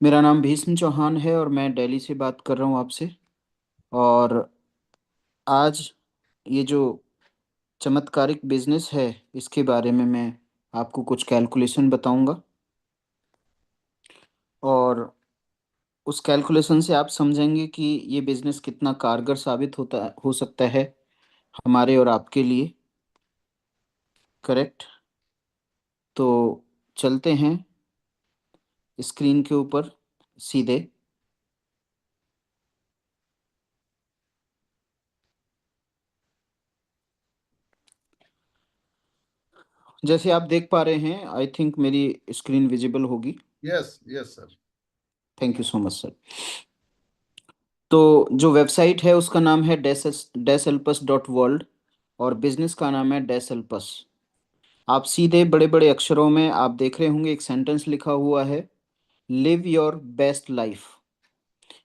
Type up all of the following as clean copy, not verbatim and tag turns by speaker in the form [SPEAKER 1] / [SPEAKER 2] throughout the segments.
[SPEAKER 1] मेरा नाम भीष्म चौहान है और मैं दिल्ली से बात कर रहा हूँ आपसे। और आज ये जो चमत्कारिक बिजनेस है इसके बारे में मैं आपको कुछ कैलकुलेशन बताऊंगा। और उस कैलकुलेशन से आप समझेंगे कि ये बिजनेस कितना कारगर साबित हो सकता है हमारे और आपके लिए। करेक्ट। तो चलते हैं स्क्रीन के ऊपर सीधे। जैसे आप देख पा रहे हैं, आई थिंक मेरी स्क्रीन विजिबल होगी।
[SPEAKER 2] Yes yes sir.
[SPEAKER 1] Thank you so much sir. तो जो वेबसाइट है उसका नाम है deselpus.world और बिजनेस का नाम है डेसल्पस। आप सीधे बड़े बड़े अक्षरों में आप देख रहे होंगे एक सेंटेंस लिखा हुआ है, लिव योर बेस्ट लाइफ।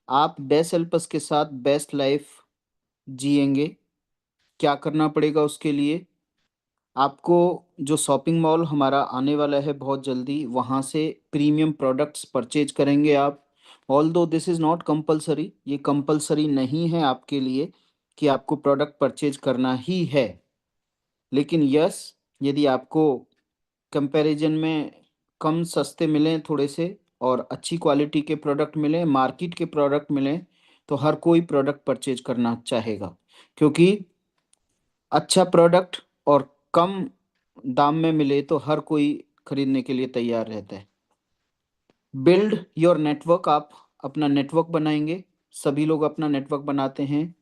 [SPEAKER 1] आप डेसल्पस के साथ बेस्ट लाइफ जिएंगे। क्या करना पड़ेगा उसके लिए? आपको जो शॉपिंग मॉल हमारा आने वाला है बहुत जल्दी, वहाँ से प्रीमियम प्रोडक्ट्स परचेज करेंगे आप। ऑल दो दिस इज़ नॉट कंपलसरी, ये कंपलसरी नहीं है आपके लिए कि आपको प्रोडक्ट परचेज करना ही है। लेकिन यस, यदि आपको कंपैरिजन में कम सस्ते मिलें थोड़े से और अच्छी क्वालिटी के प्रोडक्ट मिलें, मार्केट के प्रोडक्ट मिलें, तो हर कोई प्रोडक्ट परचेज करना चाहेगा। क्योंकि अच्छा प्रोडक्ट और कम दाम में मिले तो हर कोई खरीदने के लिए तैयार रहता है। बिल्ड योर नेटवर्क, आप अपना नेटवर्क बनाएंगे। सभी लोग अपना नेटवर्क बनाते हैं।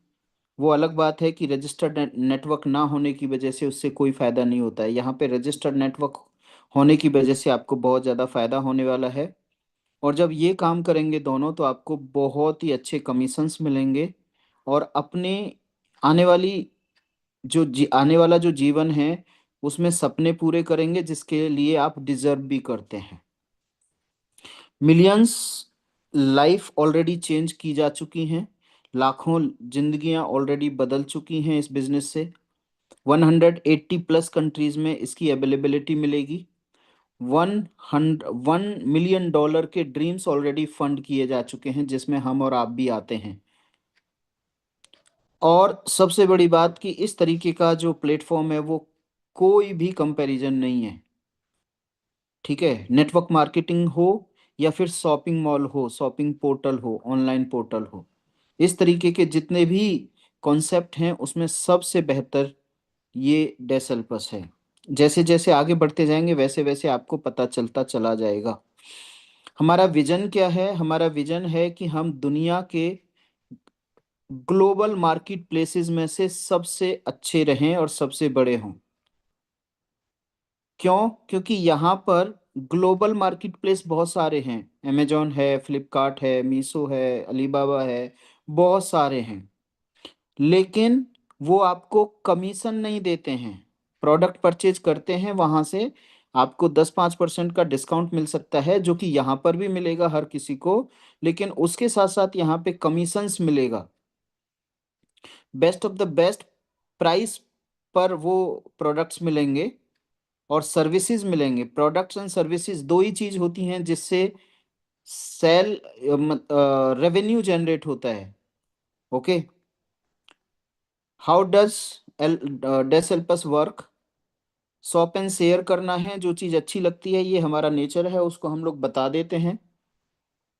[SPEAKER 1] वो अलग बात है कि रजिस्टर्ड नेटवर्क ना होने की वजह से उससे कोई फ़ायदा नहीं होता है। यहाँ पे रजिस्टर्ड नेटवर्क होने की वजह से आपको बहुत ज़्यादा फ़ायदा होने वाला है। और जब ये काम करेंगे दोनों तो आपको बहुत ही अच्छे कमीशंस मिलेंगे। और अपने आने वाली आने वाला जो जीवन है उसमें सपने पूरे करेंगे जिसके लिए आप डिजर्व भी करते हैं। मिलियंस लाइफ ऑलरेडी चेंज की जा चुकी हैं। लाखों जिंदगियां ऑलरेडी बदल चुकी हैं इस बिजनेस से। 180 प्लस कंट्रीज में इसकी अवेलेबिलिटी मिलेगी। 1 मिलियन डॉलर के ड्रीम्स ऑलरेडी फंड किए जा चुके हैं जिसमें हम और आप भी आते हैं। और सबसे बड़ी बात कि इस तरीके का जो प्लेटफॉर्म है वो कोई भी कंपैरिजन नहीं है। ठीक है, नेटवर्क मार्केटिंग हो या फिर शॉपिंग मॉल हो, शॉपिंग पोर्टल हो, ऑनलाइन पोर्टल हो, इस तरीके के जितने भी कॉन्सेप्ट हैं उसमें सबसे बेहतर ये डेसल्पस है। जैसे जैसे आगे बढ़ते जाएंगे वैसे वैसे आपको पता चलता चला जाएगा। हमारा विजन क्या है? हमारा विजन है कि हम दुनिया के ग्लोबल मार्केट प्लेसेस में से सबसे अच्छे रहें और सबसे बड़े हों। क्यों? क्योंकि यहाँ पर ग्लोबल मार्केट प्लेस बहुत सारे हैं। अमेजोन है, फ्लिपकार्ट है, मीशो है, अलीबाबा है, बहुत सारे हैं। लेकिन वो आपको कमीशन नहीं देते हैं। प्रोडक्ट परचेज करते हैं वहाँ से आपको 10-5% का डिस्काउंट मिल सकता है, जो कि यहाँ पर भी मिलेगा हर किसी को। लेकिन उसके साथ साथ यहाँ पे कमीशंस मिलेगा। Best of the best price पर वो प्रोडक्ट्स मिलेंगे और सर्विसेज मिलेंगे। प्रोडक्ट्स एंड सर्विसेज दो ही चीज होती हैं जिससे सेल रेवेन्यू जनरेट होता है। Okay. How does this help us work? Shop and share करना है, जो चीज अच्छी लगती है, ये हमारा नेचर है, उसको हम लोग बता देते हैं।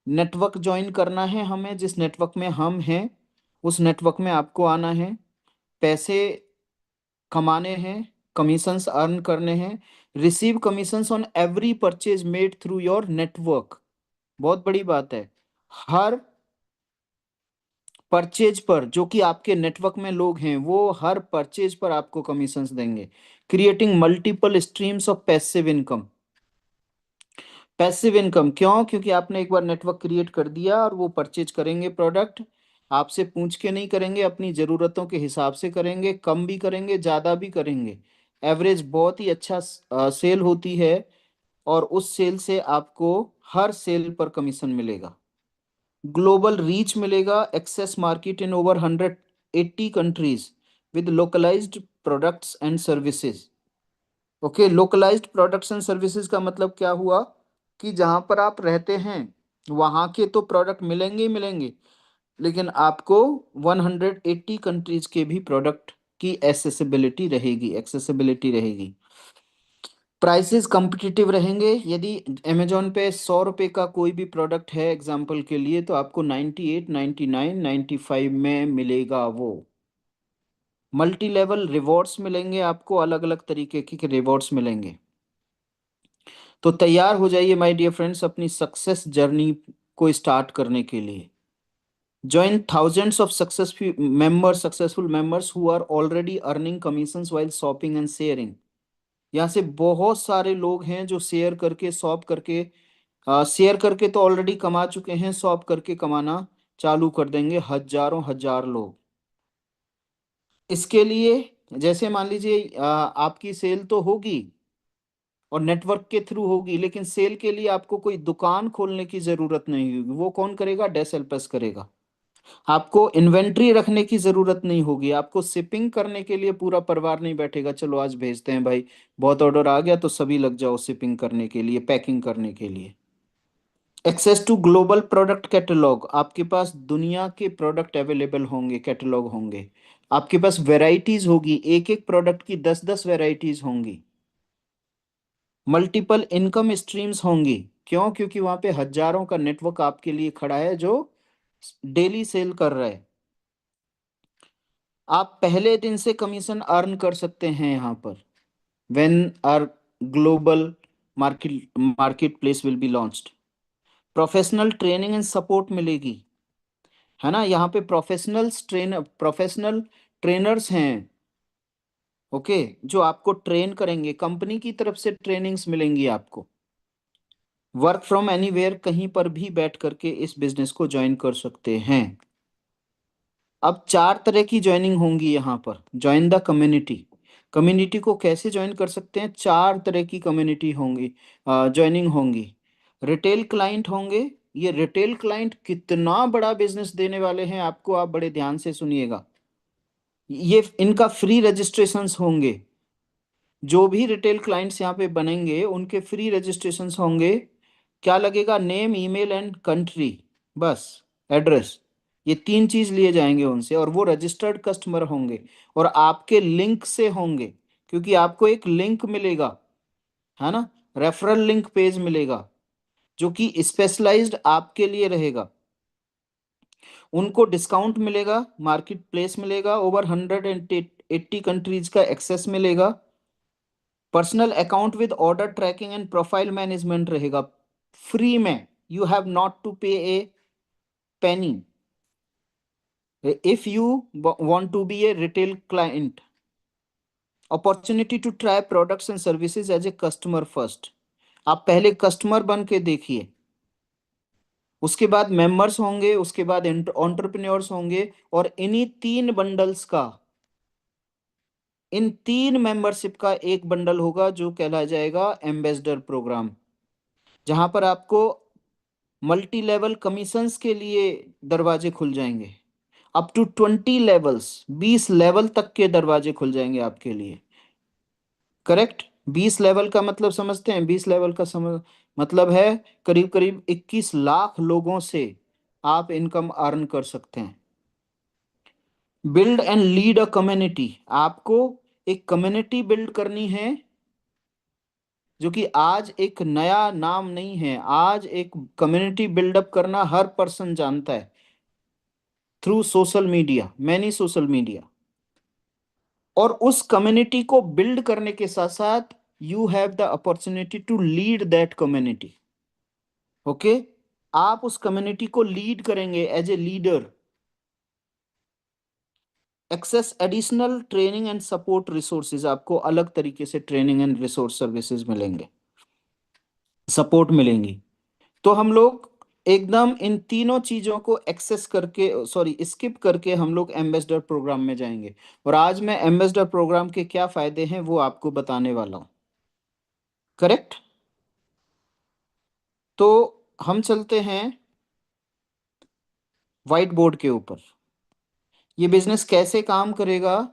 [SPEAKER 1] नेटवर्क ज्वाइन करना है हमें, जिस नेटवर्क में हम हैं उस नेटवर्क में आपको आना है। पैसे कमाने हैं, कमीशंस अर्न करने हैं। Receive commissions on every purchase made through your network. बहुत बड़ी बात है। हर परचेज पर जो कि आपके नेटवर्क में लोग हैं वो हर परचेज पर आपको कमीशंस देंगे। Creating multiple streams of passive income. Passive income क्यों? क्योंकि आपने एक बार नेटवर्क क्रिएट कर दिया और वो परचेज करेंगे प्रोडक्ट। आपसे पूछ के नहीं करेंगे, अपनी ज़रूरतों के हिसाब से करेंगे, कम भी करेंगे ज़्यादा भी करेंगे। एवरेज बहुत ही अच्छा सेल होती है और उस सेल से आपको हर सेल पर कमीशन मिलेगा। ग्लोबल रीच मिलेगा, access market in over 180 countries with localised products and services. Okay, localised products and services का मतलब क्या हुआ कि जहां पर आप रहते हैं वहां के तो प्रोडक्ट मिलेंगे ही मिलेंगे, लेकिन आपको 180 कंट्रीज के भी प्रोडक्ट की एक्सेसिबिलिटी रहेगी। प्राइसेस competitive रहेंगे। यदि अमेजोन पे 100 रुपये का कोई भी प्रोडक्ट है एग्जाम्पल के लिए, तो आपको 98, 99, 95 में मिलेगा वो। मल्टी लेवल रिवॉर्ड्स मिलेंगे आपको, अलग अलग तरीके के रिवॉर्ड्स मिलेंगे। तो तैयार हो जाइए माय डियर फ्रेंड्स अपनी सक्सेस जर्नी को स्टार्ट करने के लिए। Join thousands of successful members who are already earning commissions while shopping and sharing। यहाँ से बहुत सारे लोग हैं जो शेयर करके तो ऑलरेडी कमा चुके हैं, शॉप करके कमाना चालू कर देंगे हजारों हजार लोग। इसके लिए जैसे मान लीजिए आपकी सेल तो होगी और नेटवर्क के थ्रू होगी, लेकिन सेल के लिए आपको कोई दुकान खोलने की जरूरत नहीं होगी। वो कौन करेगा? डेसेल्पस करेगा। आपको इन्वेंट्री रखने की जरूरत नहीं होगी। आपको शिपिंग करने के लिए पूरा परिवार नहीं बैठेगा, चलो आज भेजते हैं भाई, बहुत ऑर्डर आ गया तो सभी लग जाओ शिपिंग करने के लिए, पैकिंग करने के लिए। Access to global product catalogue, आपके पास दुनिया के प्रोडक्ट अवेलेबल होंगे, कैटलॉग होंगे। आपके पास वैरायटीज होगी, एक एक प्रोडक्ट की 10-10 वैरायटीज होंगी। मल्टीपल इनकम स्ट्रीम्स होंगी। क्यों? क्योंकि वहां पे हजारों का नेटवर्क आपके लिए खड़ा है जो डेली सेल कर रहा है। आप पहले दिन से कमीशन अर्न कर सकते हैं यहाँ पर। When our global market place will be launched. Professional training and support मिलेगी, है ना। यहाँ पे प्रोफेशनल ट्रेनर्स हैं, ओके, जो आपको ट्रेन करेंगे। कंपनी की तरफ से ट्रेनिंग्स मिलेंगी आपको। वर्क फ्रॉम एनीवेयर, कहीं पर भी बैठ करके इस बिजनेस को ज्वाइन कर सकते हैं। अब 4 तरह की ज्वाइनिंग होंगी यहाँ पर। Join the community. कम्युनिटी को कैसे ज्वाइन कर सकते हैं? 4 तरह की कम्युनिटी होंगी, ज्वाइनिंग होंगी। रिटेल क्लाइंट होंगे। ये रिटेल क्लाइंट कितना बड़ा बिजनेस देने वाले हैं आपको, आप बड़े ध्यान से सुनिएगा। ये इनका फ्री रजिस्ट्रेशंस होंगे। जो भी रिटेल क्लाइंट्स यहाँ पे बनेंगे उनके फ्री रजिस्ट्रेशंस होंगे। क्या लगेगा? नेम, ईमेल एंड कंट्री, बस, एड्रेस। ये 3 चीज लिए जाएंगे उनसे, और वो रजिस्टर्ड कस्टमर होंगे और आपके लिंक से होंगे, क्योंकि आपको एक लिंक मिलेगा, है ना। रेफरल लिंक पेज मिलेगा जो कि स्पेशलाइज्ड आपके लिए रहेगा। उनको डिस्काउंट मिलेगा, मार्केट प्लेस मिलेगा, ओवर 180 कंट्रीज का एक्सेस मिलेगा। Personal account with order tracking and profile management रहेगा फ्री में। You have not to pay a penny if you want to be a retail client। Opportunity to try products and services as a customer first. आप पहले customer बन के देखिए, उसके बाद members होंगे, उसके बाद एंटरप्रेन्योर्स होंगे, और इन्हीं 3 बंडल्स का, इन 3 मेंबरशिप का एक बंडल होगा जो कहलाया जाएगा एम्बेसडर प्रोग्राम, जहां पर आपको मल्टी लेवल कमीशंस के लिए दरवाजे खुल जाएंगे। अप टू 20 लेवल्स, 20 लेवल तक के दरवाजे खुल जाएंगे आपके लिए। करेक्ट। 20 लेवल का मतलब समझते हैं? 20 लेवल का मतलब है करीब करीब 21 लाख लोगों से आप इनकम अर्न कर सकते हैं। Build and lead a community, आपको एक कम्युनिटी बिल्ड करनी है, जो कि आज एक नया नाम नहीं है। आज एक कम्युनिटी बिल्डअप करना हर पर्सन जानता है, through social media, many social media. और उस कम्युनिटी को बिल्ड करने के साथ साथ you have the opportunity to lead that community, okay. आप उस कम्युनिटी को लीड करेंगे as a leader. Access additional training and support resources, आपको अलग तरीके से ट्रेनिंग एंड रिसोर्स सर्विसेज मिलेंगे, सपोर्ट मिलेंगी। तो हम लोग एकदम इन तीनों चीजों को एक्सेस करके, सॉरी, स्किप करके हम लोग एम्बेसडर प्रोग्राम में जाएंगे। और आज मैं एम्बेसडर प्रोग्राम के क्या फायदे हैं वो आपको बताने वाला हूं। करेक्ट। तो हम चलते हैं व्हाइट बोर्ड के ऊपर। ये बिजनेस कैसे काम करेगा,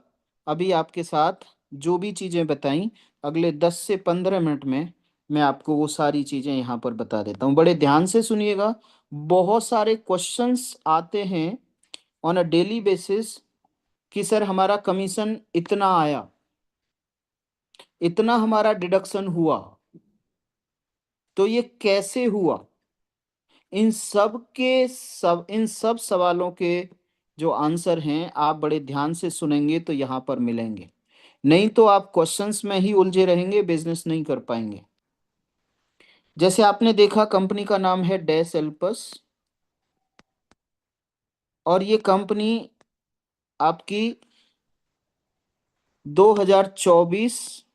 [SPEAKER 1] अभी आपके साथ जो भी चीजें बताई, अगले 10 से 15 मिनट में मैं आपको वो सारी चीजें यहाँ पर बता देता हूँ। बड़े ध्यान से सुनिएगा, बहुत सारे क्वेश्चंस आते हैं ऑन अ डेली बेसिस कि सर हमारा कमीशन इतना आया, इतना हमारा डिडक्शन हुआ, तो ये कैसे हुआ। इन सब सवालों के जो आंसर हैं आप बड़े ध्यान से सुनेंगे तो यहाँ पर मिलेंगे, नहीं तो आप क्वेश्चंस में ही उलझे रहेंगे, बिजनेस नहीं कर पाएंगे। जैसे आपने देखा कंपनी का नाम है डैश एल्पस, और ये कंपनी आपकी 2024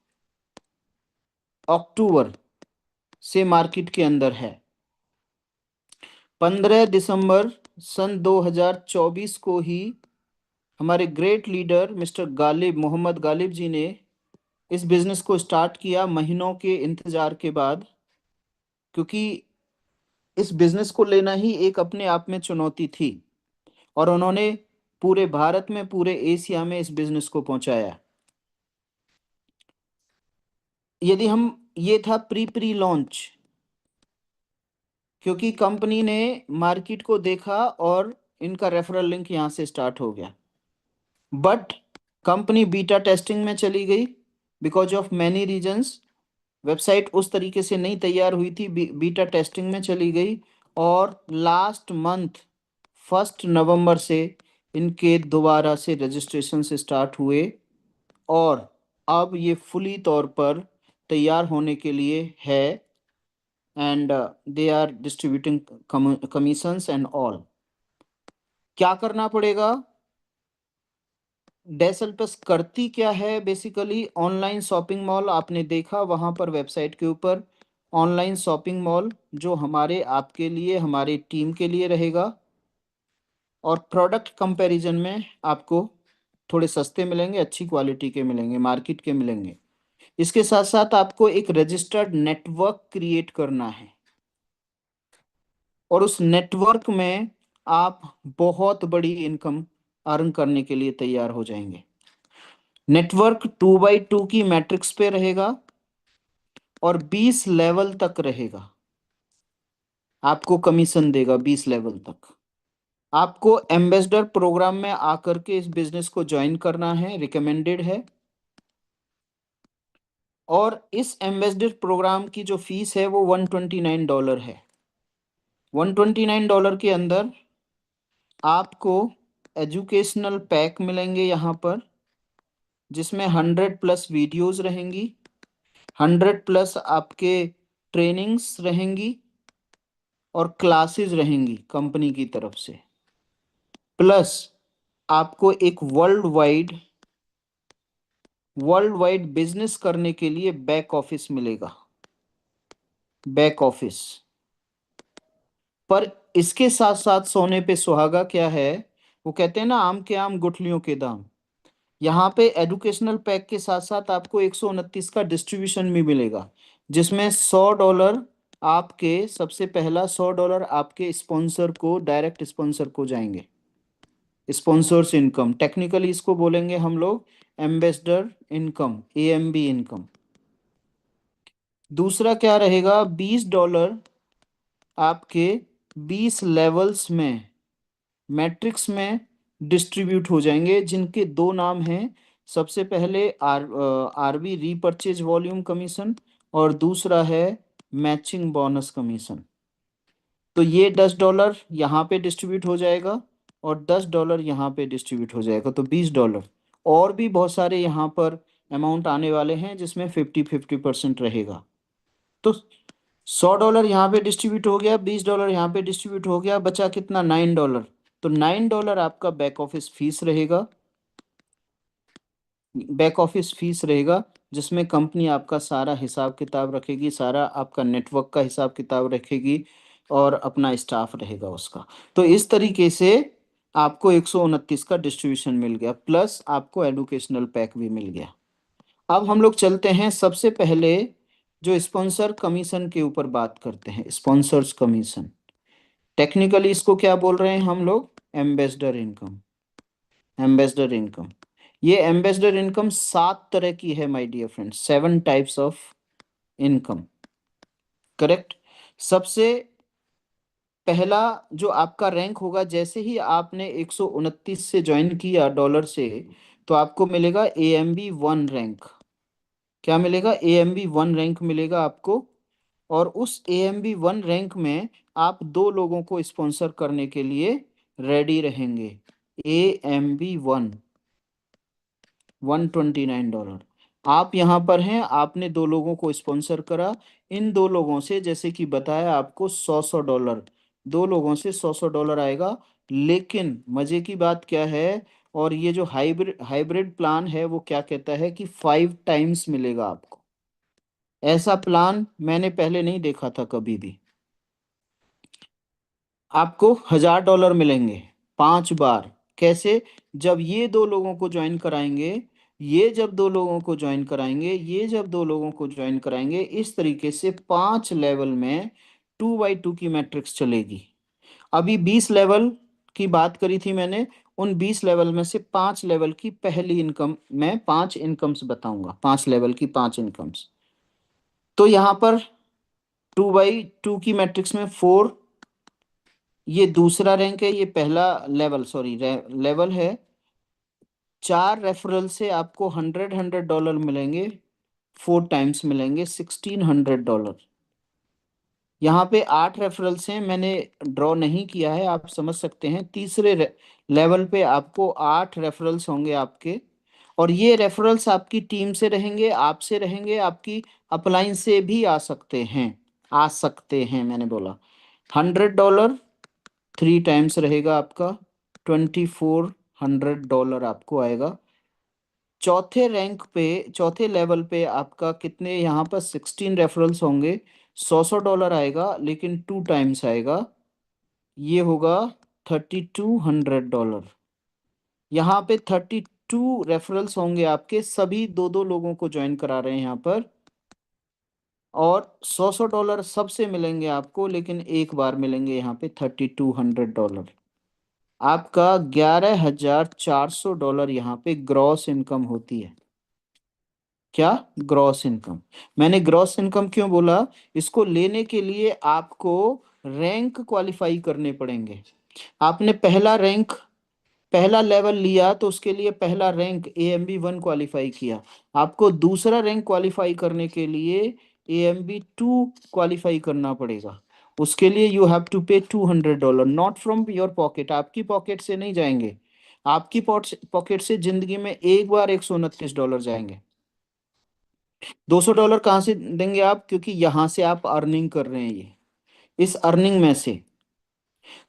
[SPEAKER 1] अक्टूबर से मार्केट के अंदर है। 15 दिसंबर सन 2024 को ही हमारे great leader mister Ghalib, Mohammad Ghalib ji ने इस बिजनेस को स्टार्ट किया महीनों के इंतजार के बाद, क्योंकि इस बिजनेस को लेना ही एक अपने आप में चुनौती थी, और उन्होंने पूरे भारत में, पूरे एशिया में इस बिजनेस को पहुंचाया। यदि हम, ये था प्री प्री लॉन्च, क्योंकि कंपनी ने मार्केट को देखा और इनका रेफरल लिंक यहाँ से स्टार्ट हो गया। बट कंपनी बीटा टेस्टिंग में चली गई because of many reasons. Website उस तरीके से नहीं तैयार हुई थी, बीटा टेस्टिंग में चली गई, और लास्ट मंथ 1 नवंबर से इनके दोबारा से रजिस्ट्रेशन से स्टार्ट हुए, और अब ये फुली तौर पर तैयार होने के लिए है, and they are distributing commissions and all. क्या करना पड़ेगा, डेसल्पस करती क्या है, बेसिकली ऑनलाइन शॉपिंग मॉल आपने देखा वहां पर वेबसाइट के ऊपर, ऑनलाइन शॉपिंग मॉल जो हमारे आपके लिए, हमारी टीम के लिए रहेगा, और प्रोडक्ट कंपैरिजन में आपको थोड़े सस्ते मिलेंगे, अच्छी क्वालिटी के मिलेंगे, मार्केट के मिलेंगे। इसके साथ साथ आपको एक रजिस्टर्ड नेटवर्क क्रिएट करना है, और उस नेटवर्क में आप बहुत बड़ी इनकम अर्न करने के लिए तैयार हो जाएंगे। नेटवर्क 2x2 की मैट्रिक्स पे रहेगा और 20 लेवल तक रहेगा, आपको कमीशन देगा 20 लेवल तक। आपको एम्बेसडर प्रोग्राम में आकर के इस बिजनेस को ज्वाइन करना है, रिकमेंडेड है। और इस एम्बेसडर प्रोग्राम की जो फीस है वो $129 है। $129 के अंदर आपको एजुकेशनल पैक मिलेंगे यहाँ पर, जिसमें 100+ वीडियोस रहेंगी, 100+ आपके ट्रेनिंग्स रहेंगी, और क्लासेस रहेंगी कंपनी की तरफ से। प्लस आपको एक वर्ल्ड वाइड बिजनेस करने के लिए बैक ऑफिस मिलेगा, बैक ऑफिस। पर इसके साथ साथ सोने पे सुहागा क्या है, वो कहते हैं ना, आम के आम गुठलियों के दाम। यहाँ पे एजुकेशनल पैक के साथ साथ आपको 129 का डिस्ट्रीब्यूशन भी मिलेगा, जिसमें $100 आपके, सबसे पहला $100 आपके स्पॉन्सर को, डायरेक्ट स्पॉन्सर को जाएंगे। स्पॉन्सर्स इनकम, टेक्निकली इसको बोलेंगे हम लोग एम्बेसडर इनकम, AMB इनकम। दूसरा क्या रहेगा, $20 आपके 20 लेवल्स में, मैट्रिक्स में डिस्ट्रीब्यूट हो जाएंगे, जिनके दो नाम हैं। सबसे पहले आरबी रीपर्चेज वॉल्यूम कमीशन, और दूसरा है मैचिंग बोनस कमीशन। तो ये $10 यहाँ पे डिस्ट्रीब्यूट हो जाएगा, और $10 यहाँ पे डिस्ट्रीब्यूट हो जाएगा, तो $20। और भी बहुत सारे यहाँ पर अमाउंट आने वाले हैं, जिसमें 50-50% रहेगा। तो $100 यहाँ पे डिस्ट्रीब्यूट हो गया, $20 यहाँ पे डिस्ट्रीब्यूट हो गया, बचा कितना, $9। तो $9 आपका बैक ऑफिस फीस रहेगा, बैक ऑफिस फीस रहेगा, जिसमें कंपनी आपका सारा हिसाब किताब रखेगी, सारा आपका नेटवर्क का हिसाब किताब रखेगी, और अपना स्टाफ रहेगा उसका। तो इस तरीके से आपको 129 का डिस्ट्रीब्यूशन मिल गया, प्लस आपको एडुकेशनल पैक भी मिल गया। अब हम लोग चलते हैं, सबसे पहले जो स्पॉन्सर कमीशन के ऊपर बात करते हैं, स्पॉन्सर्स कमीशन। टेक्निकली इसको क्या बोल रहे हैं हम लोग, एम्बेसडर इनकम। एम्बेसडर इनकम, ये एम्बेसडर इनकम 7 तरह की है my dear friends, 7 types of income, correct. सबसे पहला जो आपका रैंक होगा, जैसे ही आपने 129 से ज्वाइन किया डॉलर से, तो आपको मिलेगा AMB 1 रैंक। क्या मिलेगा? AMB 1 रैंक मिलेगा आपको। और उस AMB 1 रैंक में आप दो लोगों को स्पॉन्सर करने के लिए रेडी रहेंगे। AMB 1, $129। आप यहाँ पर हैं, आपने दो लोगों को स्पॉन्सर करा। इन दो लोगों से, जैसे कि बताया आपको, 100 $100, दो लोगों से 100 $100 आएगा। लेकिन मजे की बात क्या है, और ये जो हाइब्रिड हाइब्रिड प्लान है वो क्या कहता है कि 5 टाइम्स मिलेगा आपको। ऐसा प्लान मैंने पहले नहीं देखा था कभी भी। आपको $1000 मिलेंगे 5 बार। कैसे? जब ये दो लोगों को ज्वाइन कराएंगे, ये जब दो लोगों को ज्वाइन कराएंगे, ये जब दो लोगों को ज्वाइन कराएंगे, इस तरीके से 5 लेवल में 2x2 की मैट्रिक्स चलेगी। अभी 20 लेवल की बात करी थी मैंने। उन 20 लेवल में से 5 लेवल की पहली इनकम, मैं 5 इनकम्स बताऊंगा, 5 लेवल की 5 इनकम्स। तो यहाँ पर 2x2 की मैट्रिक्स में 4, ये दूसरा रैंक है, ये पहला लेवल, सॉरी लेवल है। 4 रेफरल से आपको $100 मिलेंगे, 4 टाइम्स मिलेंगे $1600। यहाँ पे 8 रेफरल्स हैं, मैंने ड्रॉ नहीं किया है, आप समझ सकते हैं। तीसरे लेवल पे आपको 8 रेफरल्स होंगे आपके। और ये रेफरल्स आपकी टीम से रहेंगे, आपसे रहेंगे, आपकी अपलाइन से भी आ सकते हैं मैंने बोला। $100 3 टाइम्स रहेगा आपका, $2400 आपको आएगा। चौथे रैंक पे, चौथे लेवल पे आपका कितने, यहाँ पर 16 रेफरल्स होंगे, $100 आएगा, लेकिन 2 टाइम्स आएगा। ये होगा $3200। यहाँ पे 32 रेफरल्स होंगे आपके, सभी दो दो लोगों को ज्वाइन करा रहे हैं यहाँ पर। और $100 सबसे मिलेंगे आपको, लेकिन एक बार मिलेंगे यहाँ पे $3200। आपका $11400 यहाँ पे ग्रॉस इनकम होती है। क्या? Gross income. मैंने ग्रॉस इनकम क्यों बोला? इसको लेने के लिए आपको रैंक क्वालिफाई करने पड़ेंगे। आपने पहला रैंक, पहला लेवल लिया, तो उसके लिए पहला रैंक AMB 1 क्वालिफाई किया। आपको दूसरा रैंक क्वालिफाई करने के लिए AMB 2 क्वालिफाई करना पड़ेगा। उसके लिए यू हैव टू पे $200, नॉट फ्रॉम योर पॉकेट, आपकी पॉकेट से नहीं जाएंगे। आपकी पॉकेट से जिंदगी में एक बार $129 जाएंगे। $200 कहाँ से देंगे आप? क्योंकि यहां से आप अर्निंग कर रहे हैं, ये इस अर्निंग में से।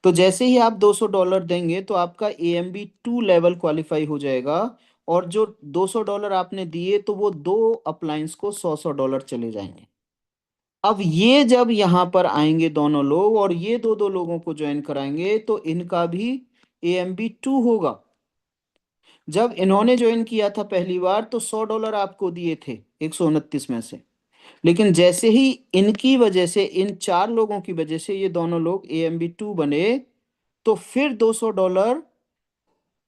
[SPEAKER 1] तो जैसे ही आप $200 देंगे, तो आपका AMB 2 लेवल क्वालिफाई हो जाएगा। और जो $200 आपने दिए, तो वो दो अप्लायंस को $100 चले जाएंगे। अब ये जब यहाँ पर आएंगे दोनों लोग, और ये दो दो लोगों को ज्वाइन कराएंगे, तो इनका भी AMB 2 होगा। जब इन्होंने ज्वाइन किया था पहली बार, तो $100 आपको दिए थे 129 में से। लेकिन जैसे ही इनकी वजह से, इन 4 लोगों की वजह से, ये दोनों लोग AMB 2 बने, तो फिर $200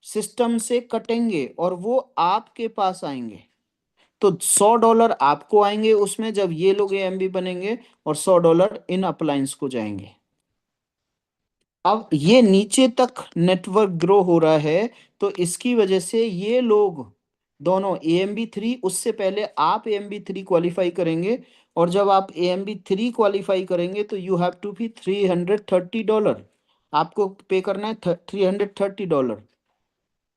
[SPEAKER 1] सिस्टम से कटेंगे और वो आपके पास आएंगे। तो $100 आपको आएंगे उसमें, जब ये लोग AMB बनेंगे, और $100 इन अप्लायंस को जाएंगे। अब ये नीचे तक नेटवर्क ग्रो हो रहा है, तो इसकी वजह से ये लोग दोनों AMB 3, उससे पहले आप AMB 3 क्वालिफाई करेंगे। और जब आप AMB 3 क्वालिफाई करेंगे, तो यू हैव टू भी $330, आपको पे करना है $330।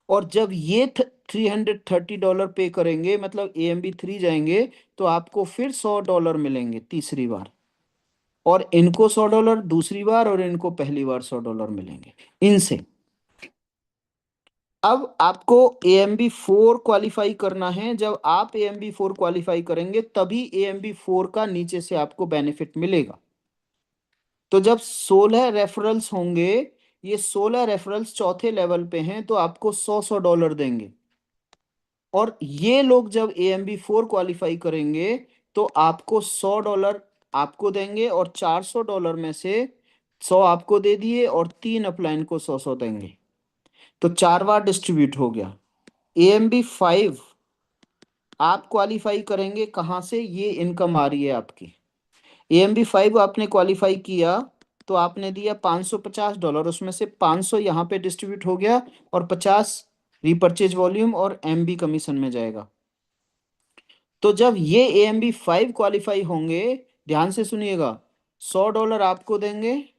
[SPEAKER 1] और जब ये $330 पे करेंगे, मतलब AMB 3 जाएंगे, तो आपको फिर $100 मिलेंगे तीसरी बार। और इनको $100 दूसरी बार, और इनको पहली बार $100 मिलेंगे इनसे। अब आपको AMB 4 क्वालिफाई करना है। जब आप AMB 4 क्वालिफाई करेंगे, तभी AMB 4 का नीचे से आपको बेनिफिट मिलेगा। तो जब 16 रेफरल्स होंगे, ये 16 रेफरल्स चौथे लेवल पे हैं, तो आपको $100 देंगे। और ये लोग जब AMB 4 क्वालिफाई करेंगे, तो आपको $100 आपको देंगे, और $400 में से 100 आपको दे दिए, और 3 अपलाइन को 100 देंगे। तो 4 बार डिस्ट्रीब्यूट हो गया। AMB 5 आप क्वालिफाई करेंगे कहाँ से? ये इनकम आ रही है आपकी। AMB 5 आपने क्वालिफाई किया, तो आपने दिया $550, उसमें से 500 यहाँ पे डिस्ट्रीब्यूट हो गया और 50 रिपर्चेज वॉल्यूम और एमबी कमीशन में जाएगा। तो जब ये AMB5 क्वालिफाई होंगे, ध्यान से सुनिएगा, $100 आपको देंगे,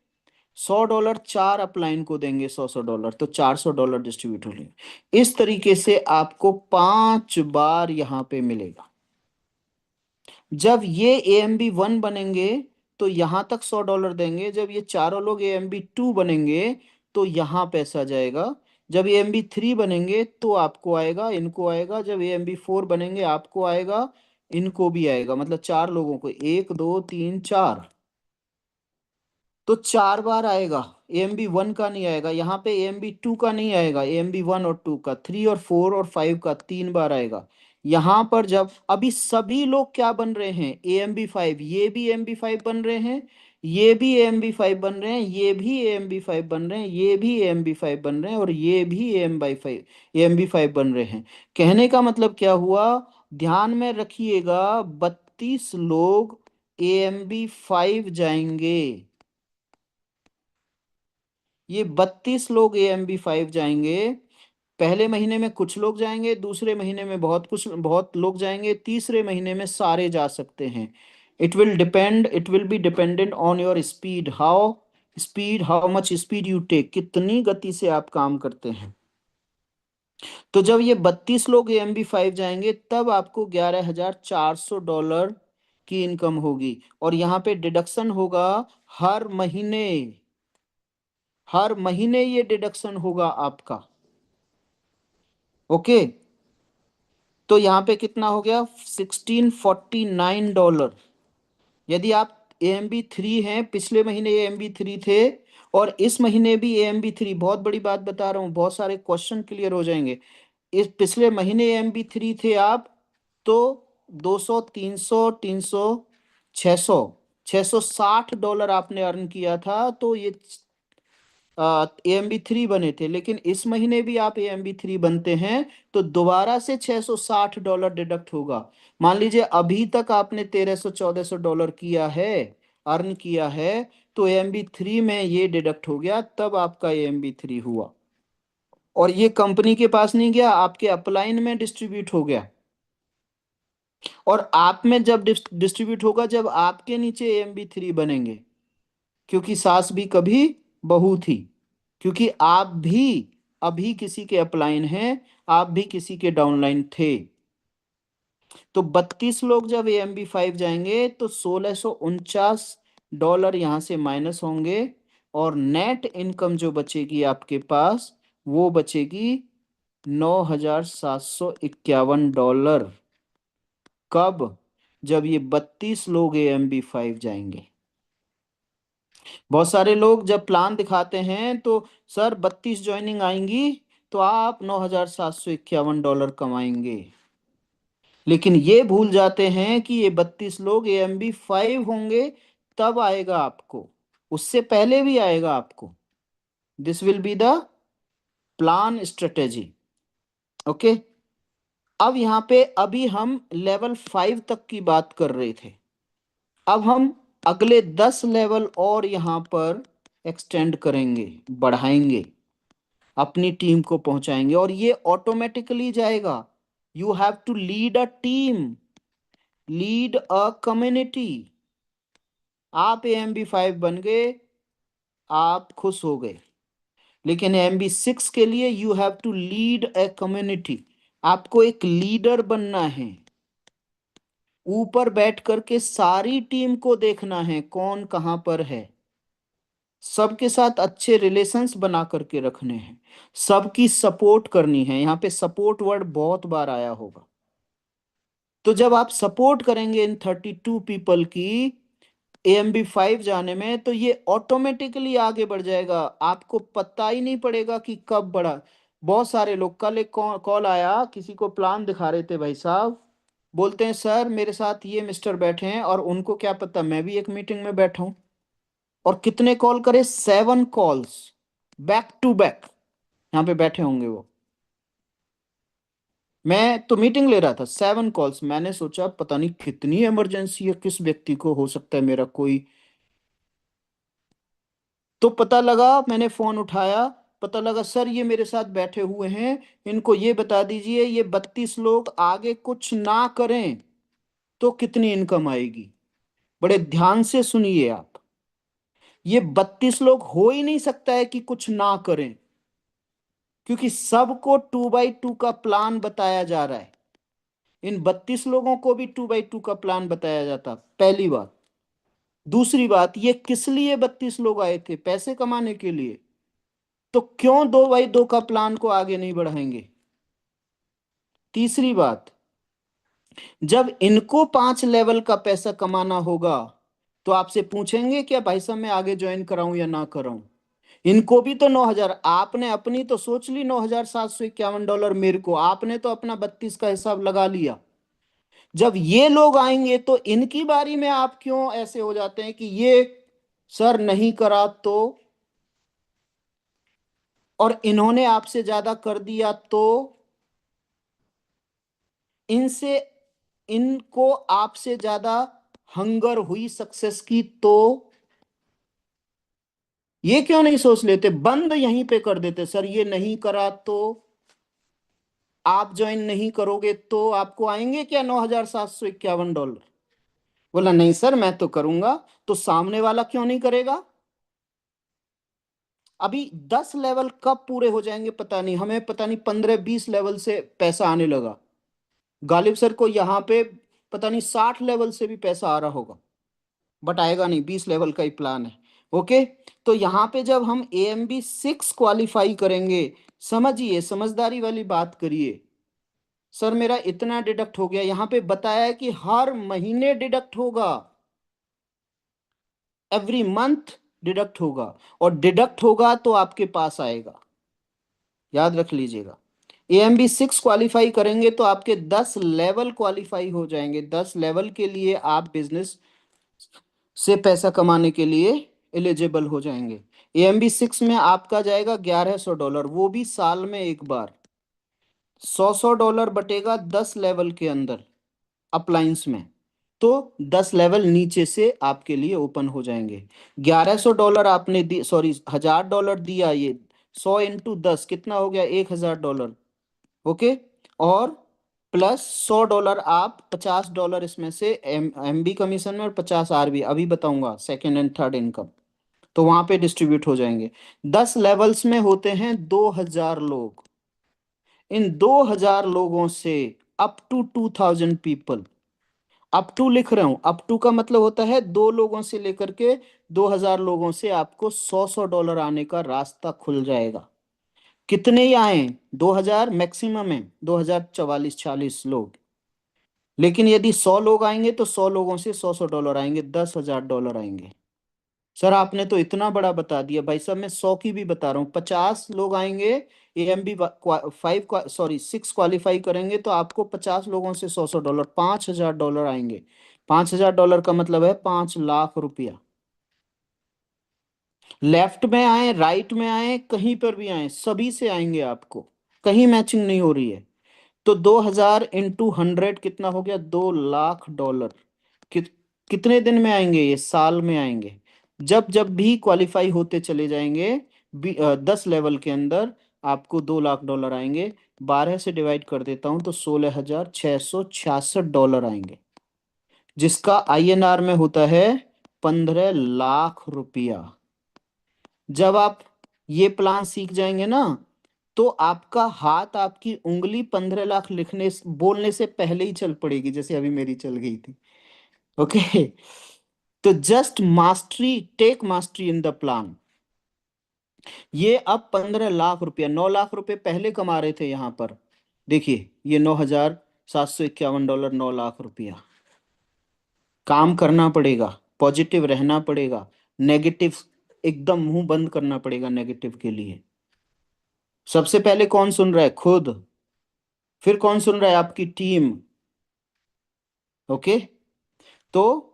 [SPEAKER 1] $100 चार अपलाइन को देंगे, $100, तो $400 डिस्ट्रीब्यूट होंगे। इस तरीके से आपको 5 बार यहाँ पे मिलेगा। जब ये AMB1 बनेंगे तो यहां तक $100 देंगे। जब ये चारों लोग AMB2 बनेंगे तो यहाँ पैसा जाएगा। जब AMB3 बनेंगे तो आपको आएगा, इनको आएगा। जब AMB4 बनेंगे आपको आएगा, इनको भी आएगा। मतलब चार लोगों को, 1 2 3 4, तो 4 बार आएगा। AMB1 का नहीं आएगा यहाँ पे, AMB2 का नहीं आएगा, AMB1 और 2 का, 3 और 4 और 5 का 3 बार आएगा। यहाँ पर जब अभी सभी लोग क्या बन रहे हैं, AMB5, ये भी AMB5 बन रहे हैं, ये भी AMB5 बन रहे हैं, ये भी AMB5 बन रहे हैं, ये भी AMB5 बन रहे हैं, और ये भी AMB5 बन रहे हैं। कहने का मतलब क्या हुआ, ध्यान में रखिएगा, 32 लोग AMB5 जाएंगे। ये 32 लोग AMB5 जाएंगे। पहले महीने में कुछ लोग जाएंगे, दूसरे महीने में बहुत लोग जाएंगे, तीसरे महीने में सारे जा सकते हैं। It will be dependent on your speed, how much speed you take, कितनी गति से आप काम करते हैं। तो जब ये 32 लोग AMB5 जाएंगे तब आपको $11,400 की इनकम होगी। और यहाँ पे डिडक्शन होगा हर महीने, हर महीने ये डिडक्शन होगा आपका। ओके, तो यहाँ पे कितना हो गया, $1649। यदि आप AMB3 हैं, पिछले महीने AMB3 थे और इस महीने भी AMB3, बहुत बड़ी बात बता रहा हूँ, बहुत सारे क्वेश्चन क्लियर हो जाएंगे। इस पिछले महीने AMB3 थे आप, तो 200, 300, 300, 600, $660 आपने अर्न किया था, तो ये AMB3 बने थे। लेकिन इस महीने भी आप AMB3 बनते हैं तो दोबारा से $660 डिडक्ट होगा। मान लीजिए अभी तक आपने 1300 1400 डॉलर किया है, अर्न किया है, तो AMB3 में ये डिडक्ट हो गया, तब आपका AMB3 हुआ। और ये कंपनी के पास नहीं गया, आपके अपलाइन में डिस्ट्रीब्यूट हो गया। और आप में जब डिस्ट्रीब्यूट होगा जब आपके नीचे AMB3 बनेंगे, क्योंकि सास भी कभी बहू थी, क्योंकि आप भी अभी किसी के अपलाइन हैं, आप भी किसी के डाउनलाइन थे। तो 32 लोग जब AMB5 जाएंगे तो $1649 यहां से माइनस होंगे, और नेट इनकम जो बचेगी आपके पास, वो बचेगी $9,751। कब, जब ये 32 लोग AMB5 जाएंगे। बहुत सारे लोग जब प्लान दिखाते हैं तो सर 32 ज्वाइनिंग आएंगी तो आप $9,751 कमाएंगे, लेकिन ये भूल जाते हैं कि ये 32 लोग AMB5 होंगे तब आएगा आपको, उससे पहले भी आएगा आपको। This will be the plan strategy. Okay, अब यहाँ पे अभी हम लेवल 5 तक की बात कर रहे थे। अब हम अगले 10 लेवल और यहाँ पर एक्सटेंड करेंगे, बढ़ाएंगे, अपनी टीम को पहुंचाएंगे, और ये ऑटोमेटिकली जाएगा। You have to lead a team, lead a community. आप AMB5 बन गए, आप खुश हो गए, लेकिन AMB6 के लिए you have to lead a community. आपको एक लीडर बनना है, ऊपर बैठ करके सारी टीम को देखना है कौन कहां पर है, सबके साथ अच्छे रिलेशंस बना करके रखने हैं, सबकी सपोर्ट करनी है। यहाँ पे सपोर्ट वर्ड बहुत बार आया होगा। तो जब आप सपोर्ट करेंगे इन 32 पीपल की AMB5 जाने में, तो ये ऑटोमेटिकली आगे बढ़ जाएगा, आपको पता ही नहीं पड़ेगा कि कब बढ़ा। बहुत सारे लोग, कल एक कॉल आया, किसी को प्लान दिखा रहे थे भाई साहब, बोलते हैं सर मेरे साथ ये मिस्टर बैठे हैं, और उनको क्या पता मैं भी एक मीटिंग में बैठा हूं। और कितने कॉल करे, 7 कॉल्स बैक टू बैक, यहाँ पे बैठे होंगे वो। मैं तो मीटिंग ले रहा था, 7 कॉल्स। मैंने सोचा पता नहीं कितनी इमरजेंसी है, किस व्यक्ति को हो सकता है मेरा कोई तो पता लगा, मैंने फोन उठाया, पता लगा सर ये मेरे साथ बैठे हुए हैं, इनको ये बता दीजिए ये 32 लोग आगे कुछ ना करें तो कितनी इनकम आएगी। बड़े ध्यान से सुनिए आप। ये 32 लोग हो ही नहीं सकता है कि कुछ ना करें, क्योंकि सबको 2x2 का प्लान बताया जा रहा है। इन 32 लोगों को भी 2x2 का प्लान बताया जाता, पहली बात। दूसरी बात, ये किस लिए 32 लोग आए थे? पैसे कमाने के लिए। तो क्यों 2x2 का प्लान को आगे नहीं बढ़ाएंगे? तीसरी बात, जब इनको 5 लेवल का पैसा कमाना होगा तो आपसे पूछेंगे क्या भाई साहब मैं आगे ज्वाइन कराऊं या ना कराऊं? इनको भी तो 9,000, आपने अपनी तो सोच ली, $9,751, मेरे को आपने तो अपना 32 का हिसाब लगा लिया। जब ये लोग आएंगे तो इनकी बारी में आप क्यों ऐसे हो जाते हैं कि ये सर नहीं करा तो, और इन्होंने आपसे ज्यादा कर दिया तो, इनसे, इनको आपसे ज्यादा हंगर हुई सक्सेस की तो, ये क्यों नहीं सोच लेते? बंद यहीं पे कर देते, सर ये नहीं करा तो, आप ज्वाइन नहीं करोगे तो आपको आएंगे क्या $9,751? बोला नहीं सर मैं तो करूंगा। तो सामने वाला क्यों नहीं करेगा? अभी 10 लेवल कब पूरे हो जाएंगे पता नहीं, हमें पता नहीं 15-20 लेवल से पैसा आने लगा। गालिब सर को यहाँ पे पता नहीं 60 लेवल से भी पैसा आ रहा होगा, बट आएगा नहीं, 20 लेवल का ही प्लान है। ओके। तो यहाँ पे जब हम AMB6 क्वालिफाई करेंगे, समझिए, समझदारी वाली बात करिए। सर मेरा इतना डिडक्ट हो गया, यहाँ पे बताया है कि हर महीने डिडक्ट होगा, एवरी मंथ डिडक्ट होगा, और डिडक्ट होगा तो आपके पास आएगा, याद रख लीजिएगा। AMB6 क्वालिफाई करेंगे तो आपके 10 लेवल क्वालिफाई हो जाएंगे, 10 लेवल के लिए आप बिजनेस से पैसा कमाने के लिए एलिजिबल हो जाएंगे। AMB6 में आपका जाएगा $1,100, वो भी साल में एक बार। $100 बटेगा 10 लेवल के अंदर अप्लायंस में, तो 10 लेवल नीचे से आपके लिए ओपन हो जाएंगे। $1,100 आपने दी, सॉरी $1,000 दिया, ये 100 × 10 कितना हो गया? $1,000। ओके। और प्लस $100 आप, $50 इसमें से MB कमीशन में, और 50 RB, अभी बताऊंगा सेकेंड एंड थर्ड इनकम, तो वहां पे डिस्ट्रीब्यूट हो जाएंगे। 10 लेवल्स में होते हैं 2,000 लोग। इन 2,000 लोगों से up to 2,000 people, up to लिख रहा हूं, अप टू का मतलब होता है 2 लोगों से लेकर के 2,000 लोगों से आपको 100-100 डॉलर आने का रास्ता खुल जाएगा। कितने ही आए? 2,000 मैक्सिमम है, 2,044-40 लोग। लेकिन यदि 100 लोग आएंगे तो 100 लोगों से 100-100 डॉलर आएंगे, $10,000 आएंगे। सर आपने तो इतना बड़ा बता दिया भाई साहब, मैं 100 की भी बता रहा हूँ। 50 लोग आएंगे, AMB 5, सॉरी 6 क्वालिफाई करेंगे तो आपको 50 लोगों से 100-100 डॉलर, $5,000 आएंगे। $5,000 का मतलब है 5 लाख रुपया। लेफ्ट में आए, राइट में आए, कहीं पर भी आए, सभी से आएंगे आपको, कहीं मैचिंग नहीं हो रही है। तो 2,000 × 100 कितना हो गया? $2 लाख। कितने दिन में आएंगे? ये साल में आएंगे। जब जब भी क्वालिफाई होते चले जाएंगे 10 लेवल के अंदर, आपको $2 लाख आएंगे। 12 से डिवाइड कर देता हूं तो $16,666 आएंगे, जिसका INR में होता है $15 लाख। जब आप ये प्लान सीख जाएंगे ना, तो आपका हाथ, आपकी उंगली 15 लाख लिखने बोलने से पहले ही चल पड़ेगी, जैसे अभी मेरी चल गई थी। ओके। तो just mastery, take mastery in the plan. ये अब $15 लाख, $9 लाख पहले कमा रहे थे यहां पर। देखिए ये $9,751, $9 लाख। काम करना पड़ेगा, पॉजिटिव रहना पड़ेगा, नेगेटिव एकदम मुंह बंद करना पड़ेगा नेगेटिव के लिए। सबसे पहले कौन सुन रहा है? खुद। फिर कौन सुन रहा है? आपकी टीम। ओके। तो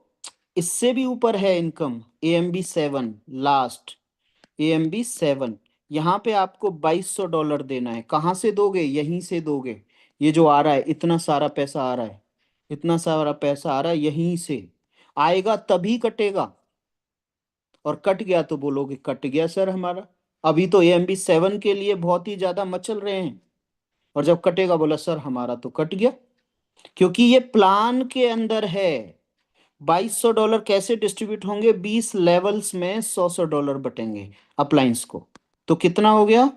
[SPEAKER 1] इससे भी ऊपर है इनकम, AMB 7 लास्ट। AMB 7, यहाँ पे आपको $2,200 देना है। कहाँ से दोगे? यहीं से दोगे। ये जो आ रहा है, इतना सारा पैसा आ रहा है, इतना सारा पैसा आ रहा है, यहीं से आएगा तभी कटेगा। और कट गया तो बोलोगे कट गया सर हमारा। अभी तो AMB 7 के लिए बहुत ही ज्यादा मचल रहे हैं, और जब कटेगा बोला सर हमारा तो कट गया। क्योंकि ये प्लान के अंदर है। $2200 कैसे डिस्ट्रीब्यूट होंगे? 20 लेवल्स में 100 100 डॉलर बटेंगे अप्लायंस को। तो कितना हो गया?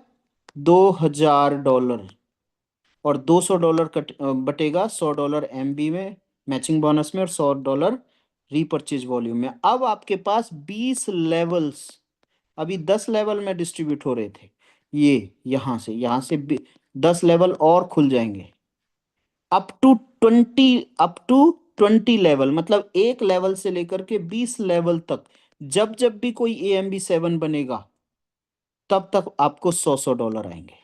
[SPEAKER 1] $2000। और $200 बटेगा $100 MB में, मैचिंग बोनस में, और $100 रीपर्चेज वॉल्यूम में। अब आपके पास 20 लेवल्स, अभी 10 लेवल में डिस्ट्रीब्यूट हो रहे थे। ये यहाँ से 10 लेवल और खुल जाएंगे। अप टू 20 मतलब एक लेवल से लेकर के 20 लेवल तक। जब जब भी कोई AMB 7 बनेगा, तब तक आपको 100 100 डॉलर आएंगे।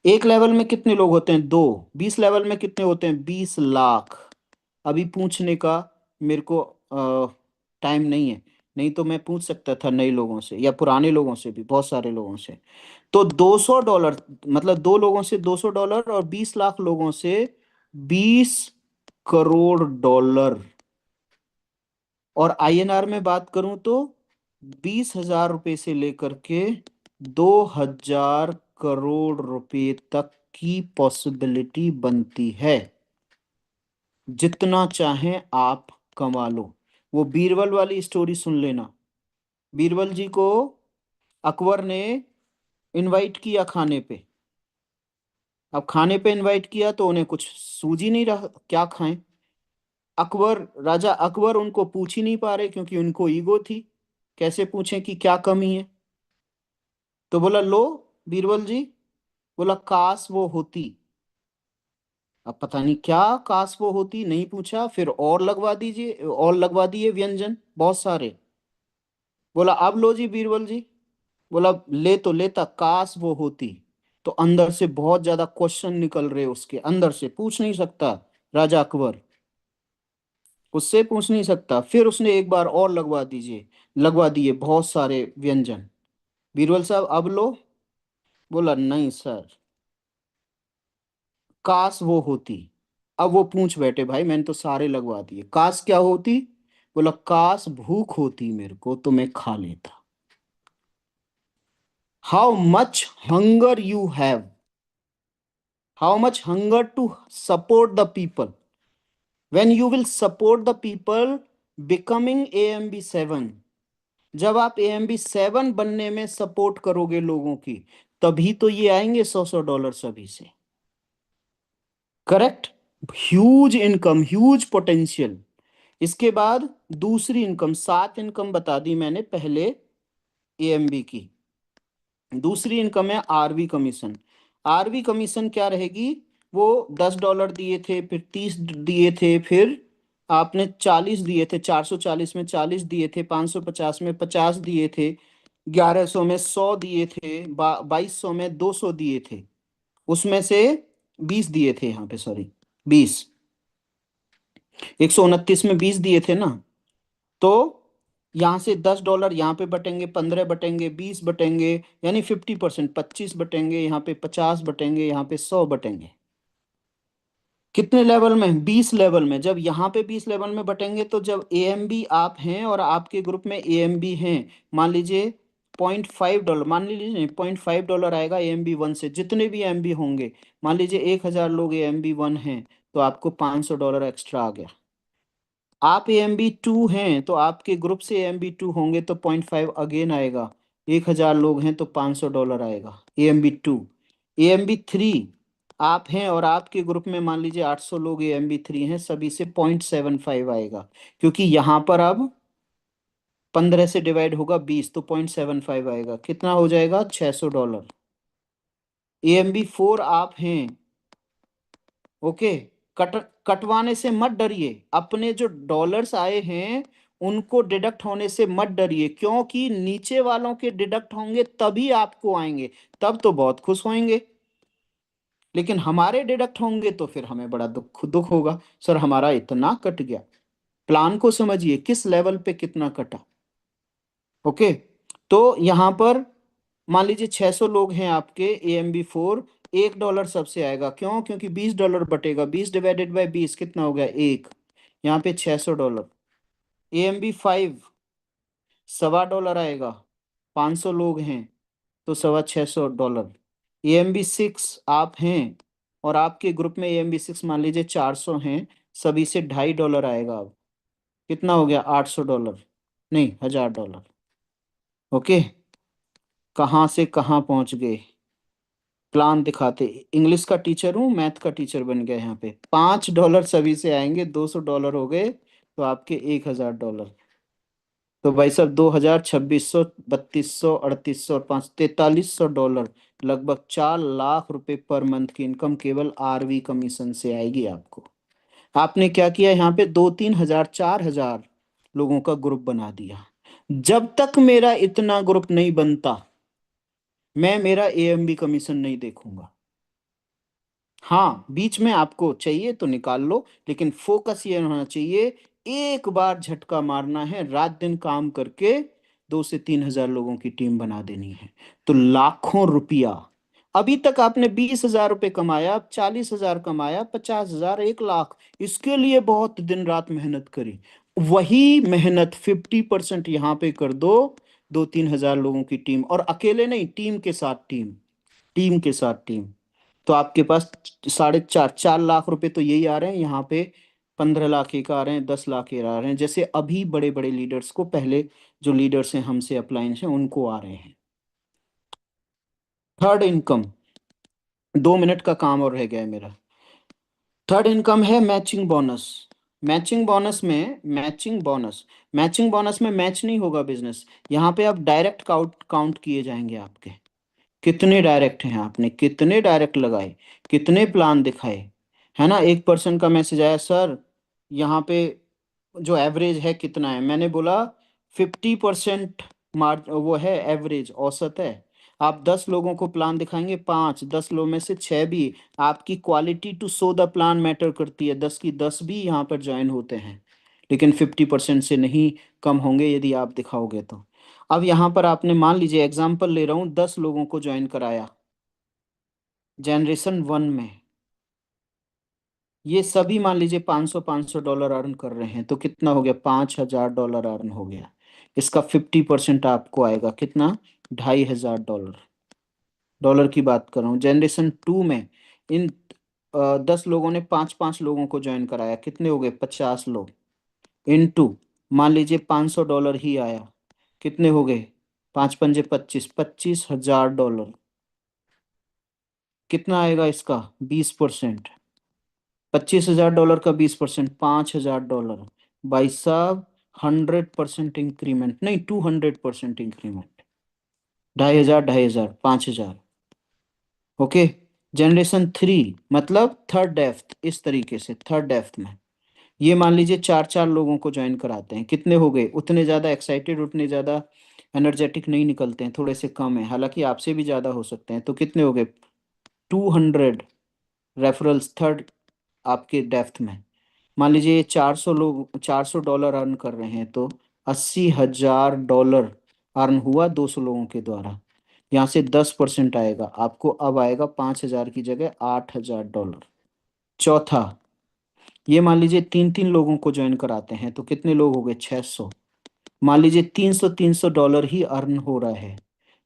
[SPEAKER 1] एक लेवल में कितने लोग होते हैं? दो। 20 लेवल में कितने होते हैं? 20 लाख। अभी पूछने का मेरे को टाइम नहीं है, नहीं तो मैं पूछ सकता था नए लोगों से या पुराने लोगों से भी, बहुत सारे लोगों से। तो $200, मतलब दो लोगों से $200, और 20 लाख लोगों से 20 करोड़ डॉलर। और INR में बात करूं तो 20,000 रुपए से लेकर के 2,000 करोड़ रुपए तक की पॉसिबिलिटी बनती है। जितना चाहें आप कमा लो। वो बीरबल वाली स्टोरी सुन लेना। बीरबल जी को अकबर ने इनवाइट किया खाने पे। अब खाने पे इनवाइट किया तो उन्हें कुछ सूझ ही नहीं रहा क्या खाएं। राजा अकबर उनको पूछ ही नहीं पा रहे, क्योंकि उनको ईगो थी। कैसे पूछें कि क्या कमी है? तो बोला लो बीरबल जी, बोला काश वो होती। अब पता नहीं क्या काश वो होती, नहीं पूछा, फिर और लगवा दीजिए, और लगवा दिए व्यंजन बहुत सारे। बोला अब लो जी बीरबल जी। बोला ले तो लेता, काश वो होती। तो अंदर से बहुत ज्यादा क्वेश्चन निकल रहे, उसके अंदर से पूछ नहीं सकता राजा अकबर, उससे पूछ नहीं सकता। फिर उसने एक बार और लगवा दिए बहुत सारे व्यंजन। बीरबल साहब अब लो। बोला नहीं सर, काश वो होती। अब वो पूछ बैठे भाई, मैंने तो सारे लगवा दिए, काश क्या होती? बोला काश भूख होती मेरे को तो मैं खा लेता। How much hunger you have, how much hunger to support the people, when you will support the people becoming AMB 7। जब आप AMB 7 बनने में सपोर्ट करोगे लोगों की, तभी तो ये आएंगे 100 100 डॉलर सभी से। Correct. Huge income, huge potential. इसके बाद दूसरी इनकम, 7 इनकम बता दी मैंने पहले AMB की। दूसरी इनकम है RV कमीशन। RV कमीशन क्या रहेगी? वो $10 दिए थे, फिर 30 दिए थे, फिर आपने 40 दिए थे, 440 में 40 दिए थे, 550 में 50 दिए थे, 1100 में 100 दिए थे, 2200 में 200 दिए थे। उसमें से 20 दिए थे यहाँ पे, सॉरी 20, 129 में 20 दिए थे ना। तो यहाँ से $10 यहाँ पे बटेंगे, 15 बटेंगे, 20 बटेंगे, यानी 50%, 25 बटेंगे, यहाँ पे 50 बटेंगे, यहाँ पे 100 बटेंगे। कितने लेवल में? 20 लेवल में। जब यहाँ पे 20 लेवल में बटेंगे, तो जब AMB आप हैं और आपके ग्रुप में AMB हैं, मान लीजिए $0.5, मान लीजिए नहीं, $0.5 आएगा AMB 1 से। जितने भी AMB होंगे, मान लीजिए 1,000 लोग AMB 1 हैं, तो आपको $500 एक्स्ट्रा आ गया। आप AMB 2 हैं, तो आपके ग्रुप से AMB 2 होंगे तो 0.5 अगेन आएगा। 1,000 लोग हैं तो $500 आएगा AMB 2। AMB 3 आप हैं और आपके ग्रुप में मान लीजिए 800 लोग AMB 3 हैं, सभी से 0.75 आएगा। क्योंकि यहाँ पर अब 15 से डिवाइड होगा 20, तो 0.75 आएगा। कितना हो जाएगा? $600। AMB 4 आप हैं, ओके। कटवाने से मत डरिए, अपने जो डॉलर्स आए हैं उनको डिडक्ट होने से मत डरिए, क्योंकि नीचे वालों के डिडक्ट होंगे तभी आपको आएंगे, तब तो बहुत खुश होंगे। लेकिन हमारे डिडक्ट होंगे तो फिर हमें बड़ा दुख दुख होगा, सर हमारा इतना कट गया। प्लान को समझिए, किस लेवल पे कितना कटा। ओके। तो यहां पर मान लीजिए 600 लोग हैं आपके AMB 4, $1 सबसे आएगा। क्यों? क्योंकि $20 बटेगा, 20 डिवाइडेड बाय 20 कितना हो गया? 1। यहाँ पे $600। AMB 5 $1.25 आएगा। 500 लोग हैं तो $625। AMB6 आप हैं और आपके ग्रुप में AMB6 मान लीजिए 400 हैं, सभी से $2.50 आएगा। अब कितना हो गया? $800, नहीं $1000। ओके, कहाँ से कहाँ पहुंच गए? प्लान दिखाते। इंग्लिश का टीचर हूँ, मैथ का टीचर बन गया यहाँ पे। $5 सभी से आएंगे, $200 हो गए तो आपके $1000। तो भाई साहब 2000, 2600, 3200, 3800 और 5, $4300, लगभग 4 लाख रुपए पर मंथ की इनकम केवल RV कमीशन से आएगी आपको। आपने क्या किया? यहाँ पे 2-3 हजार, 4 हजार लोगों का ग्रुप बना दिया। जब तक मेरा इतना ग्रुप नहीं बनता, मैं मेरा AMB कमीशन नहीं देखूंगा। हाँ, बीच में आपको चाहिए तो निकाल लो, लेकिन फोकस ये होना चाहिए, एक बार झटका मारना है, रात दिन काम करके 2 से 3 हजार लोगों की टीम बना देनी है। तो लाखों रुपया। अभी तक आपने $20,000 कमाया, 40,000 कमाया, 50,000, 1 लाख, इसके लिए बहुत दिन रात मेहनत करी। वही मेहनत 50% यहाँ पे कर दो, 2-3 हजार लोगों की टीम, और अकेले नहीं, टीम के साथ टीम, टीम के साथ टीम। तो आपके पास 4.5-4 लाख रुपए तो यही आ रहे हैं यहाँ पे। 15 लाख एक आ रहे हैं, 10 लाख ये आ रहे हैं, जैसे अभी बड़े बड़े लीडर्स को, पहले जो लीडर्स हैं हमसे अप्लायंस हैं उनको आ रहे हैं। थर्ड इनकम, 2 मिनट का काम और रह गया है मेरा। थर्ड इनकम है मैचिंग बोनस। मैचिंग बोनस में मैच नहीं होगा बिजनेस। यहाँ पे आप डायरेक्ट काउंट काउंट किए जाएंगे आपके। कितने डायरेक्ट हैं, आपने कितने डायरेक्ट लगाए, कितने प्लान दिखाए, है ना? एक पर्सन का मैसेज आया, सर यहाँ पे जो एवरेज है कितना है? मैंने बोला 50% मार्ज, वो है एवरेज, औसत है। आप 10 लोगों को प्लान दिखाएंगे, 5, 10 लोगों में से 6 भी। आपकी quality to show the plan matter करती है, 10 की 10 भी यहाँ पर ज्वाइन होते हैं, लेकिन 50% से नहीं कम होंगे यदि आप दिखाओगे तो। अब यहाँ पर आपने, मान लीजिए एग्जाम्पल ले रहा हूँ, 10 लोगों को ज्वाइन कराया जनरेशन 1 में। ये सभी मान लीजिए $500 अर्न कर रहे हैं, तो कितना हो गया? $5,000 अर्न हो गया। इसका 50% आपको आएगा, कितना? $2,500। डॉलर की बात कर रहा हूँ। जनरेशन 2 में इन 10 लोगों ने 5-5 लोगों को ज्वाइन कराया, कितने हो गए? 50 लोग। इनटू, मान लीजिए $500 ही आया, कितने हो गए? 5 पंजे 25, $25,000। कितना आएगा इसका? 20%। $25,000 का 20%, $5,000। भाई साहब 100% इंक्रीमेंट, नहीं 200% इंक्रीमेंट। 2,500, 2,500, 5,000। ओके। जनरेशन 3 मतलब थर्ड डेप्थ, इस तरीके से थर्ड डेप्थ में ये मान लीजिए 4-4 लोगों को ज्वाइन कराते हैं, कितने हो गए? उतने ज़्यादा एक्साइटेड, उतने ज़्यादा एनर्जेटिक नहीं निकलते हैं, थोड़े से कम है, हालांकि आपसे भी ज़्यादा हो सकते हैं। तो कितने हो गए? 200 रेफरल्स थर्ड आपके डेप्थ में। मान लीजिए 400 लोग $400 अर्न कर रहे हैं, तो $80,000 अर्न हुआ 200 लोगों के द्वारा। यहाँ से 10% आएगा आपको, अब आएगा 5,000 की जगह $8,000। चौथा, ये मान लीजिए 3-3 लोगों को ज्वाइन कराते हैं, तो कितने लोग हो गए? 600। मान लीजिए 300-300 डॉलर ही अर्न हो रहा है,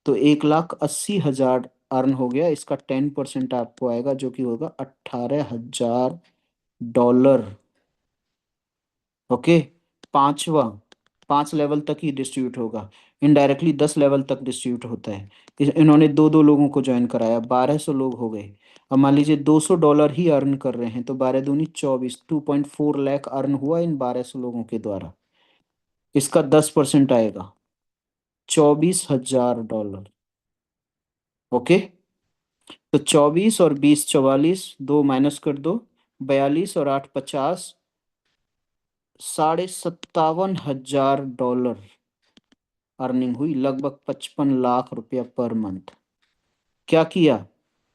[SPEAKER 1] तो 1,80,000 अर्न हो गया। इसका 10% आपको आएगा, जो कि होगा $18,000। ओके। पांचवा, 5 लेवल तक ही डिस्ट्रीब्यूट होगा, इनडायरेक्टली 10 लेवल तक डिस्ट्रीब्यूट होता है। इन्होंने 2-2 लोगों को ज्वाइन कराया, 1,200 लोग हो गए। अब मान लीजिए $200 ही अर्न कर रहे हैं, तो 12 दूनी 24, 2.4 लाख अर्न हुआ इन 1,200 लोगों के द्वारा। इसका 10% आएगा, $24,000। ओके। तो 24 और 20, 44, दो माइनस कर दो, 42 और 8 50, $57,500 अर्निंग हुई, लगभग 55 लाख रुपया पर मंथ। क्या किया?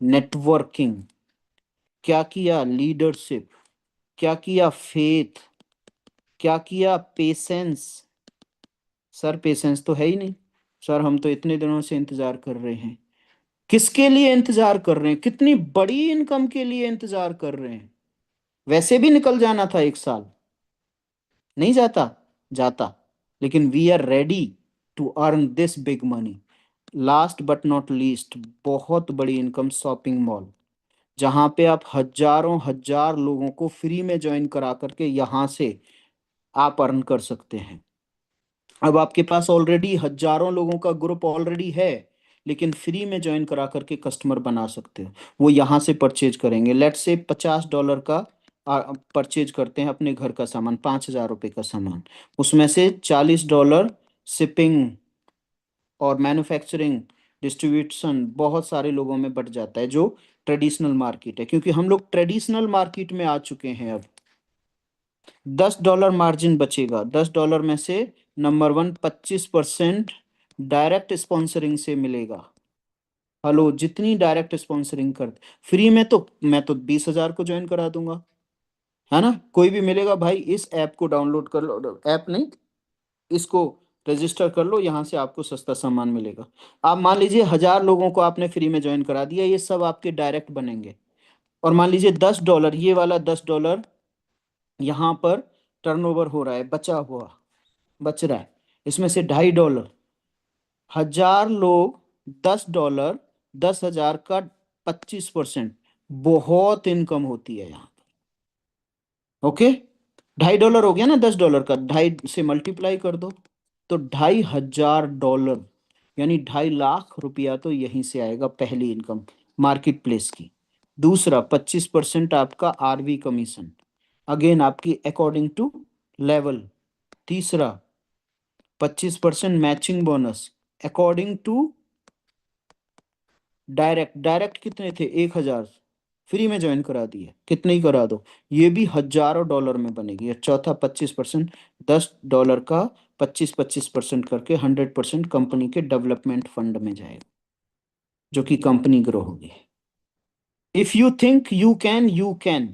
[SPEAKER 1] नेटवर्किंग। क्या किया? लीडरशिप। क्या किया? फेथ। क्या किया? पेशेंस। सर पेशेंस तो है ही नहीं, सर हम तो इतने दिनों से इंतजार कर रहे हैं। किसके लिए इंतजार कर रहे हैं? कितनी बड़ी इनकम के लिए इंतजार कर रहे हैं? वैसे भी निकल जाना था 1 साल, नहीं जाता? जाता। लेकिन we are ready, to earn this big money. Last but not least, बहुत बड़ी इनकम शॉपिंग मॉल, जहां पे आप हजारों हजार लोगों को फ्री में ज्वाइन करा करके यहां से आप अर्न कर सकते हैं। अब आपके पास ऑलरेडी हजारों लोगों का ग्रुप ऑलरेडी है, लेकिन फ्री में ज्वाइन करा करके कस्टमर बना सकते हो। वो यहाँ से परचेज करेंगे, लेट से $50 का परचेज करते हैं अपने घर का सामान, $5,000 का सामान, उसमें से $40 शिपिंग और मैन्युफैक्चरिंग डिस्ट्रीब्यूशन बहुत सारे लोगों में बट जाता है, जो ट्रेडिशनल मार्केट है। क्योंकि हम लोग ट्रेडिशनल मार्केट में आ चुके हैं, अब $10 मार्जिन बचेगा। $10 में से नंबर वन 25% डायरेक्ट स्पॉन्सरिंग से मिलेगा। हेलो, जितनी डायरेक्ट स्पॉन्सरिंग कर फ्री में, तो मैं तो 20,000 को ज्वाइन करा दूंगा, है ना। कोई भी मिलेगा भाई, इस ऐप को डाउनलोड कर लो, ऐप नहीं, इसको रजिस्टर कर लो, यहाँ से आपको सस्ता सामान मिलेगा। आप मान लीजिए 1,000 लोगों को आपने फ्री में ज्वाइन करा दिया, ये सब आपके डायरेक्ट बनेंगे। और मान लीजिए $10, ये वाला $10 यहाँ पर टर्नओवर हो रहा है, बच रहा है, इसमें से $2.5, 1,000 लोग, $10, 10,000 का 25%, बहुत इनकम होती है यहाँ। ओके, $2.5 हो गया ना, $10 का 2.5 से मल्टीप्लाई कर दो, तो $2,500, यानी 2.5 लाख रुपया तो यहीं से आएगा, पहली इनकम मार्केट प्लेस की। दूसरा, 25% आपका आरवी कमीशन, अगेन आपकी अकॉर्डिंग टू लेवल। तीसरा, 25% matching bonus according to direct कितने थे, 1,000 फ्री में ज्वाइन करा दिए, कितने ही करा दो, ये भी हजारों डॉलर में बनेगी। और चौथा, 25%, $10 का 25-25% करके 100% कंपनी के डेवलपमेंट फंड में जाएगा, जो कि कंपनी ग्रो होगी। If you think you can, you can.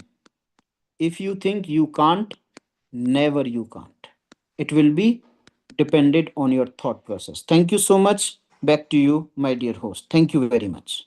[SPEAKER 1] If you think you can't, never you can't. It will be dependent on your thought process. Thank you so much. Back to you, my dear host. Thank you very much.